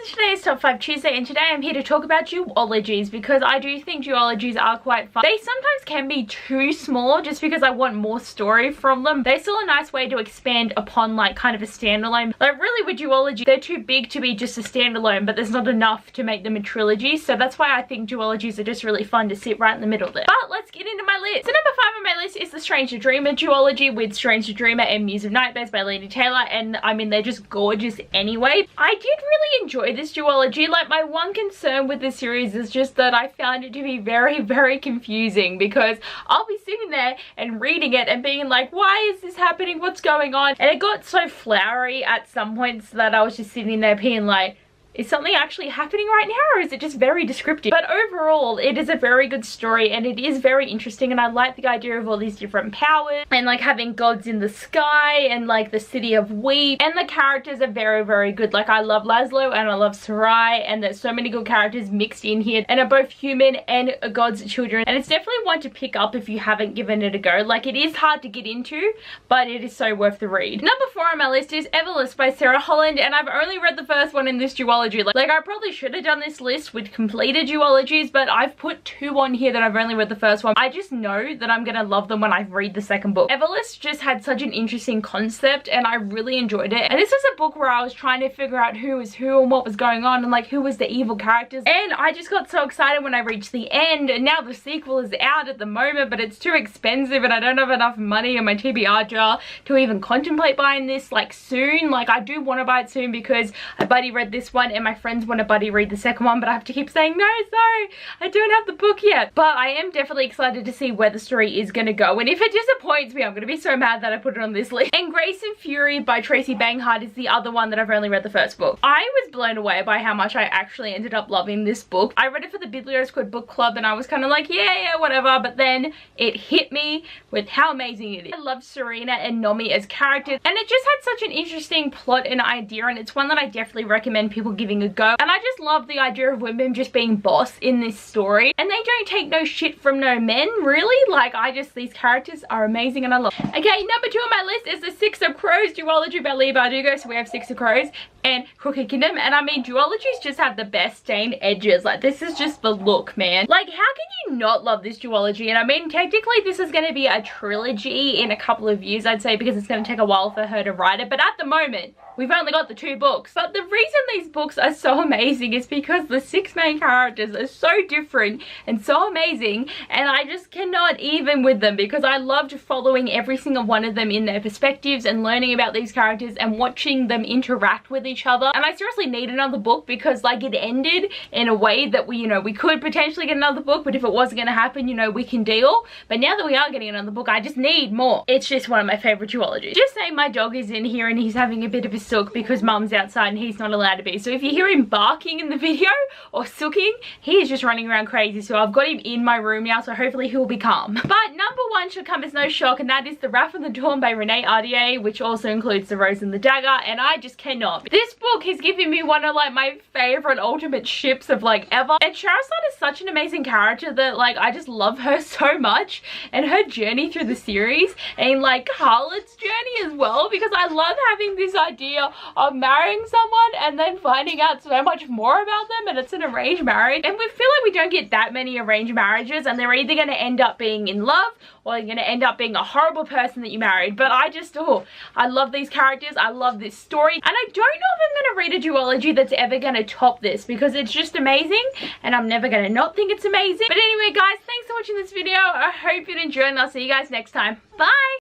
is today's Top 5 Tuesday, and today I'm here to talk about duologies because I do think duologies are quite fun. They sometimes can be too small just because I want more story from them. They're still a nice way to expand upon like kind of a standalone. Like really with duology, they're too big to be just a standalone, but there's not enough to make them a trilogy. So that's why I think duologies are just really fun to sit right in the middle there. But let's get into my list. So number 5 on my list is the Strange the Dreamer duology with Strange the Dreamer and Muse of Nightmares by Lady Taylor, and I mean they're just gorgeous anyway. I did really enjoy this duology. Like my one concern with this series is just that I found it to be very confusing because I'll be sitting there and reading it and being like, why is this happening? What's going on? And it got so flowery at some points that I was just sitting there being like, is something actually happening right now, or is it just very descriptive? But overall, it is a very good story and it is very interesting, and I like the idea of all these different powers and like having gods in the sky and like the city of Weep, and the characters are very good. Like I love Laszlo and I love Sarai, and there's so many good characters mixed in here and are both human and God's children, and it's definitely one to pick up if you haven't given it a go. Like it is hard to get into, but it is so worth the read. Number 4 on my list is Abbeyleec by Sarah Holland, and I've only read the first one in this duology. Like I probably should have done this list with completed duologies, but I've put 2 on here that I've only read the first one. I just know that I'm gonna love them when I read the second book. Abbeyleec just had such an interesting concept and I really enjoyed it. And this was a book where I was trying to figure out who was who and what was going on and like who was the evil characters. And I just got so excited when I reached the end, and now the sequel is out at the moment, but it's too expensive and I don't have enough money in my TBR jar to even contemplate buying this like soon. Like I do want to buy it soon because a buddy read this one and my friends want a buddy read the second one, but I have to keep saying no, sorry, I don't have the book yet. But I am definitely excited to see where the story is going to go, and if it disappoints me I'm going to be so mad that I put it on this list. And Grace and Fury by Tracy Banghart is the other one that I've only read the first book. I was blown away by how much I actually ended up loving this book. I read it for the Biblio Squad book club and I was kind of like yeah whatever, but then it hit me with how amazing it is. I love Serena and Nomi as characters, and it just had such an interesting plot and idea, and it's one that I definitely recommend people giving a go. And I just love the idea of women just being boss in this story, and they don't take no shit from no men really. Like these characters are amazing and I love them. Okay, number 2 on my list is the Six of Crows duology by Leigh Bardugo. So we have Six of Crows and Crooked Kingdom, and I mean duologies just have the best stained edges. Like this is just the look, man. Like how can you not love this duology? And I mean technically this is going to be a trilogy in a couple of years I'd say, because it's going to take a while for her to write it, but at the moment we've only got the 2 books. But the reason these books are so amazing is because the 6 main characters are so different and so amazing, and I just cannot even with them because I loved following every single one of them in their perspectives and learning about these characters and watching them interact with each other. And I seriously need another book because like it ended in a way that we, you know, we could potentially get another book, but if it wasn't going to happen, you know, we can deal. But now that we are getting another book, I just need more. It's just one of my favorite duologies. Just say my dog is in here and he's having a bit of a sook because mum's outside and he's not allowed to be. So if you hear him barking in the video or sooking, he is just running around crazy. So I've got him in my room now, so hopefully he'll be calm. But number 1 should come as no shock, and that is The Wrath of the Dawn by Renee Ardier, which also includes The Rose and the Dagger, and I just cannot. This book has given me one of like my favorite ultimate ships of like ever. And Charizard is such an amazing character that like I just love her so much, and her journey through the series, and like Harlot's journey as well, because I love having this idea of marrying someone and then finding out so much more about them, and it's an arranged marriage, and we feel like we don't get that many arranged marriages, and they're either going to end up being in love or they're going to end up being a horrible person that you married. But I just, I love these characters, I love this story, and I don't know if I'm going to read a duology that's ever going to top this because it's just amazing and I'm never going to not think it's amazing. But anyway guys, thanks for watching this video. I hope you enjoyed and I'll see you guys next time. Bye!